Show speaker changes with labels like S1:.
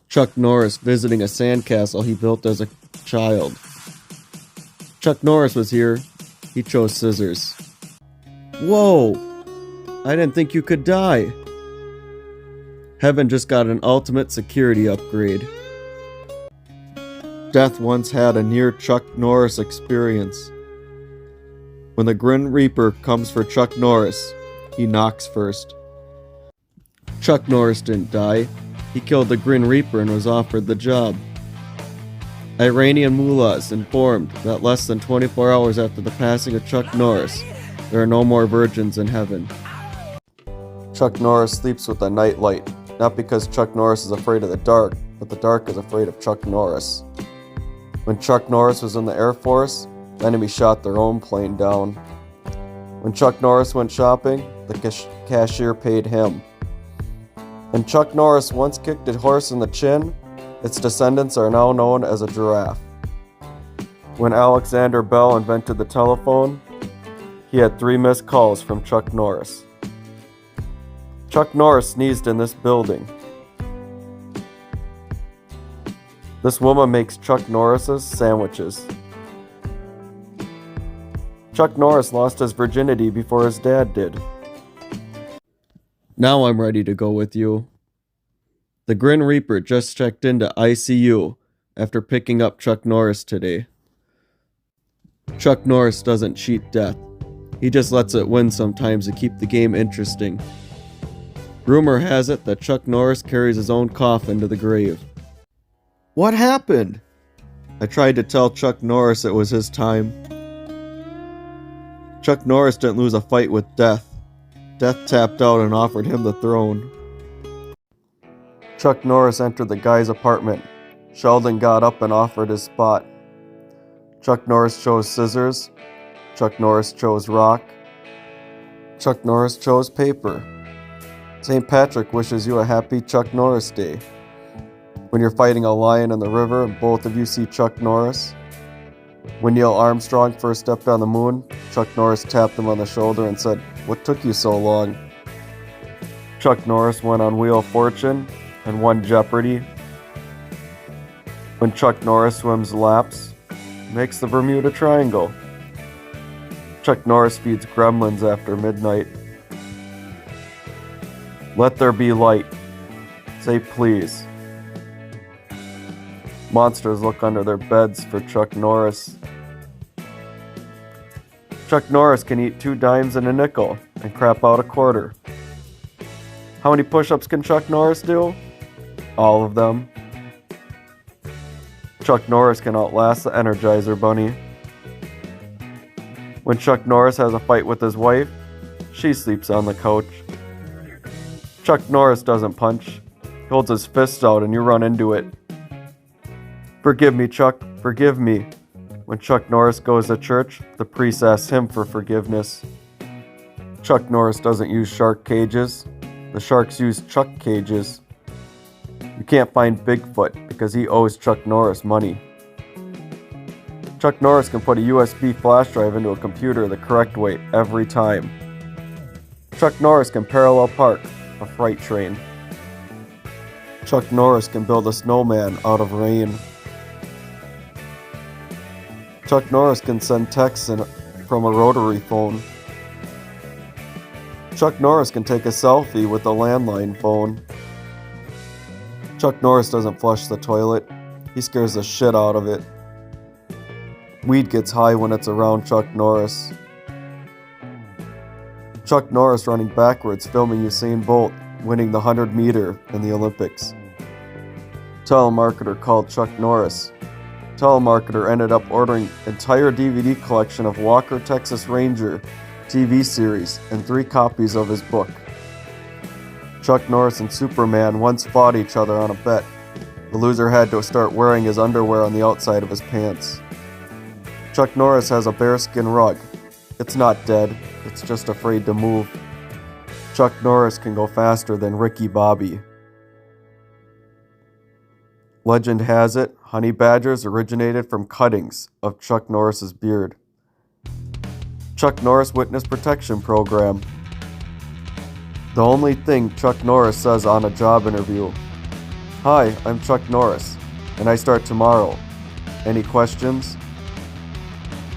S1: Chuck Norris visiting a sandcastle he built as a child. Chuck Norris was here. He chose scissors. Whoa! I didn't think you could die. Heaven just got an ultimate security upgrade. Death once had a near Chuck Norris experience. When the Grim Reaper comes for Chuck Norris, he knocks first. Chuck Norris didn't die. He killed the Grim Reaper and was offered the job. Iranian mullahs informed that less than 24 hours after the passing of Chuck Norris, there are no more virgins in heaven. Chuck Norris sleeps with a nightlight, not because Chuck Norris is afraid of the dark, but the dark is afraid of Chuck Norris. When Chuck Norris was in the Air Force, the enemy shot their own plane down. When Chuck Norris went shopping, the cashier paid him. And Chuck Norris once kicked a horse in the chin. Its descendants are now known as a giraffe. When Alexander Bell invented the telephone, he had 3 missed calls from Chuck Norris. Chuck Norris sneezed in this building. This woman makes Chuck Norris's sandwiches. Chuck Norris lost his virginity before his dad did. Now I'm ready to go with you. The Grim Reaper just checked into ICU after picking up Chuck Norris today. Chuck Norris doesn't cheat death. He just lets it win sometimes to keep the game interesting. Rumor has it that Chuck Norris carries his own coffin to the grave. What happened? I tried to tell Chuck Norris it was his time. Chuck Norris didn't lose a fight with death. Death tapped out and offered him the throne. Chuck Norris entered the guy's apartment. Sheldon got up and offered his spot. Chuck Norris chose scissors. Chuck Norris chose rock. Chuck Norris chose paper. St. Patrick wishes you a happy Chuck Norris Day. When you're fighting a lion in the river and both of you see Chuck Norris. When Neil Armstrong first stepped on the moon, Chuck Norris tapped him on the shoulder and said, "What took you so long?" Chuck Norris went on Wheel of Fortune and won Jeopardy. When Chuck Norris swims laps, makes the Bermuda Triangle. Chuck Norris feeds gremlins after midnight. Let there be light. Say please. Monsters look under their beds for Chuck Norris. Chuck Norris can eat 2 dimes and a nickel and crap out a quarter. How many push-ups can Chuck Norris do? All of them. Chuck Norris can outlast the Energizer Bunny. When Chuck Norris has a fight with his wife, she sleeps on the couch. Chuck Norris doesn't punch. He holds his fist out and you run into it. Forgive me, Chuck, forgive me. When Chuck Norris goes to church, the priest asks him for forgiveness. Chuck Norris doesn't use shark cages. The sharks use Chuck cages. You can't find Bigfoot because he owes Chuck Norris money. Chuck Norris can put a USB flash drive into a computer the correct way every time. Chuck Norris can parallel park a freight train. Chuck Norris can build a snowman out of rain. Chuck Norris can send texts from a rotary phone. Chuck Norris can take a selfie with a landline phone. Chuck Norris doesn't flush the toilet. He scares the shit out of it. Weed gets high when it's around Chuck Norris. Chuck Norris running backwards filming Usain Bolt winning the 100-meter in the Olympics. Telemarketer called Chuck Norris. Telemarketer ended up ordering entire DVD collection of Walker, Texas Ranger TV series and 3 copies of his book. Chuck Norris and Superman once fought each other on a bet. The loser had to start wearing his underwear on the outside of his pants. Chuck Norris has a bearskin rug. It's not dead, it's just afraid to move. Chuck Norris can go faster than Ricky Bobby. Legend has it, honey badgers originated from cuttings of Chuck Norris's beard. Chuck Norris Witness Protection Program. The only thing Chuck Norris says on a job interview. Hi, I'm Chuck Norris, and I start tomorrow. Any questions?